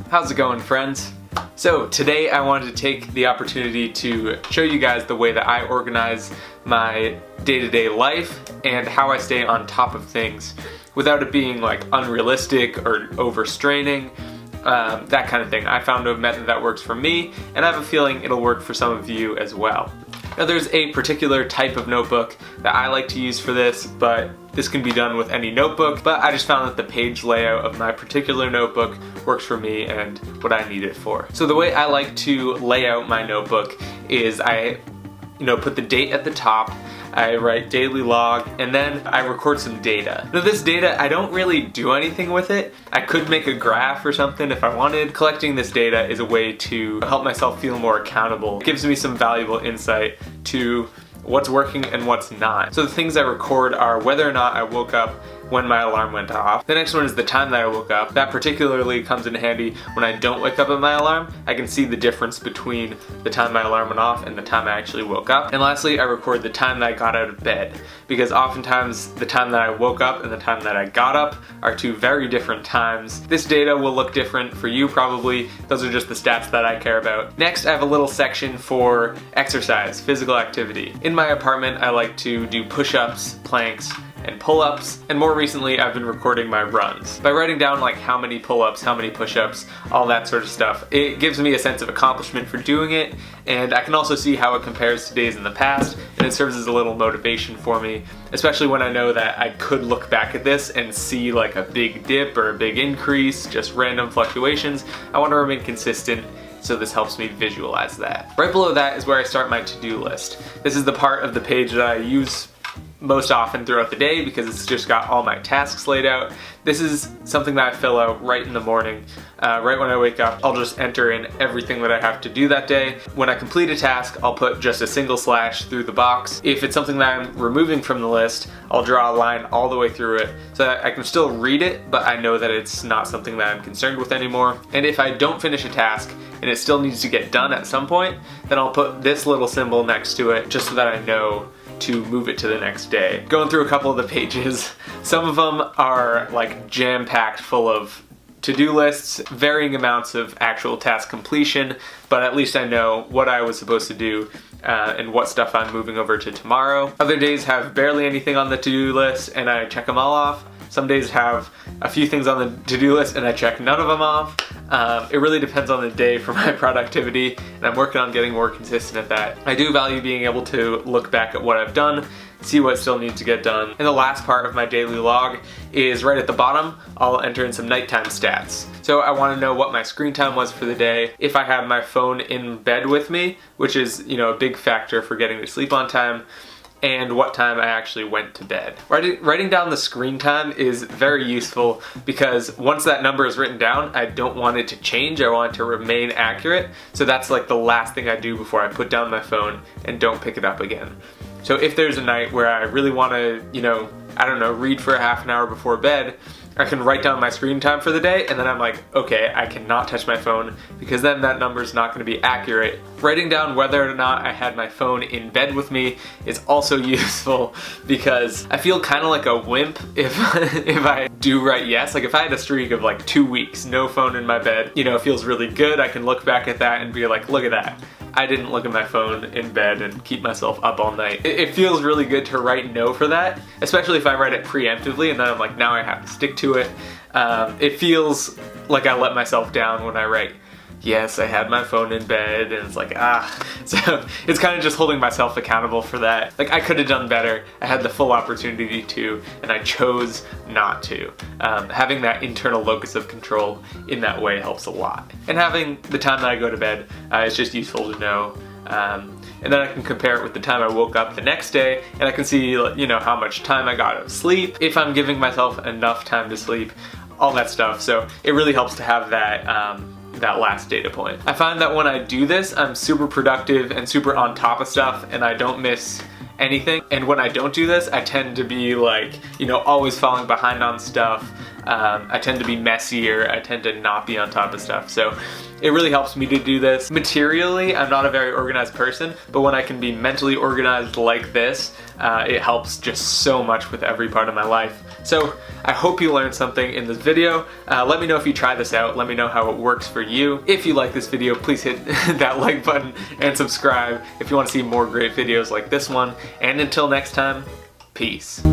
How's it going, friends? So today I wanted to take the opportunity to show you guys the way that I organize my day-to-day life and how I stay on top of things without it being like unrealistic or overstraining, that kind of thing. I found a method that works for me, and I have a feeling it'll work for some of you as well. Now there's a particular type of notebook that I like to use for this, but this can be done with any notebook, but I just found that the page layout of my particular notebook works for me and what I need it for. So the way I like to lay out my notebook is I put the date at the top, I write daily log, and then I record some data. Now this data, I don't really do anything with it. I could make a graph or something if I wanted. Collecting this data is a way to help myself feel more accountable. It gives me some valuable insight to what's working and what's not. So the things I record are whether or not I woke up when my alarm went off. The next one is the time that I woke up. That particularly comes in handy when I don't wake up at my alarm. I can see the difference between the time my alarm went off and the time I actually woke up. And lastly, I record the time that I got out of bed, because oftentimes the time that I woke up and the time that I got up are two very different times. This data will look different for you probably. Those are just the stats that I care about. Next, I have a little section for exercise, physical activity. In my apartment, I like to do push-ups, planks, and pull-ups, and more recently I've been recording my runs. By writing down like how many pull-ups, how many push-ups, all that sort of stuff, it gives me a sense of accomplishment for doing it, and I can also see how it compares to days in the past, and it serves as a little motivation for me, especially when I know that I could look back at this and see like a big dip or a big increase, just random fluctuations. I want to remain consistent, so this helps me visualize that. Right below that is where I start my to-do list. This is the part of the page that I use most often throughout the day because it's just got all my tasks laid out. This is something that I fill out right in the morning. Right when I wake up, I'll just enter in everything that I have to do that day. When I complete a task, I'll put just a single slash through the box. If it's something that I'm removing from the list, I'll draw a line all the way through it so that I can still read it, but I know that it's not something that I'm concerned with anymore. And if I don't finish a task and it still needs to get done at some point, then I'll put this little symbol next to it just so that I know to move it to the next day. Going through a couple of the pages, some of them are like jam-packed full of to-do lists, varying amounts of actual task completion, but at least I know what I was supposed to do and what stuff I'm moving over to tomorrow. Other days have barely anything on the to-do list and I check them all off. Some days have a few things on the to-do list and I check none of them off. It really depends on the day for my productivity, and I'm working on getting more consistent at that. I do value being able to look back at what I've done, see what still needs to get done. And the last part of my daily log is right at the bottom. I'll enter in some nighttime stats. So I want to know what my screen time was for the day, if I had my phone in bed with me, which is, a big factor for getting to sleep on time, and what time I actually went to bed. Writing down the screen time is very useful because once that number is written down, I don't want it to change. I want it to remain accurate. So that's like the last thing I do before I put down my phone and don't pick it up again. So if there's a night where I really want to, read for a half an hour before bed, I can write down my screen time for the day, and then I'm like, okay, I cannot touch my phone because then that number is not going to be accurate. Writing down whether or not I had my phone in bed with me is also useful because I feel kind of like a wimp if I do write yes. Like if I had a streak of like 2 weeks, no phone in my bed, it feels really good. I can look back at that and be like, look at that. I didn't look at my phone in bed and keep myself up all night. It feels really good to write no for that, especially if I write it preemptively and then I'm like, now I have to stick to it. It feels like I let myself down when I write, yes, I had my phone in bed, and it's like, So it's kind of just holding myself accountable for that. Like I could have done better. I had the full opportunity to, and I chose not to. Having that internal locus of control in that way helps a lot. And having the time that I go to bed is just useful to know. And then I can compare it with the time I woke up the next day, and I can see, how much time I got of sleep, if I'm giving myself enough time to sleep, all that stuff. So it really helps to have that last data point. I find that when I do this, I'm super productive and super on top of stuff, and I don't miss anything. And when I don't do this, I tend to be like, always falling behind on stuff. I tend to be messier. I tend to not be on top of stuff. So it really helps me to do this. Materially, I'm not a very organized person, but when I can be mentally organized like this, it helps just so much with every part of my life. So I hope you learned something in this video. Let me know if you try this out. Let me know how it works for you. If you like this video, please hit that like button and subscribe if you want to see more great videos like this one. And until next time, peace.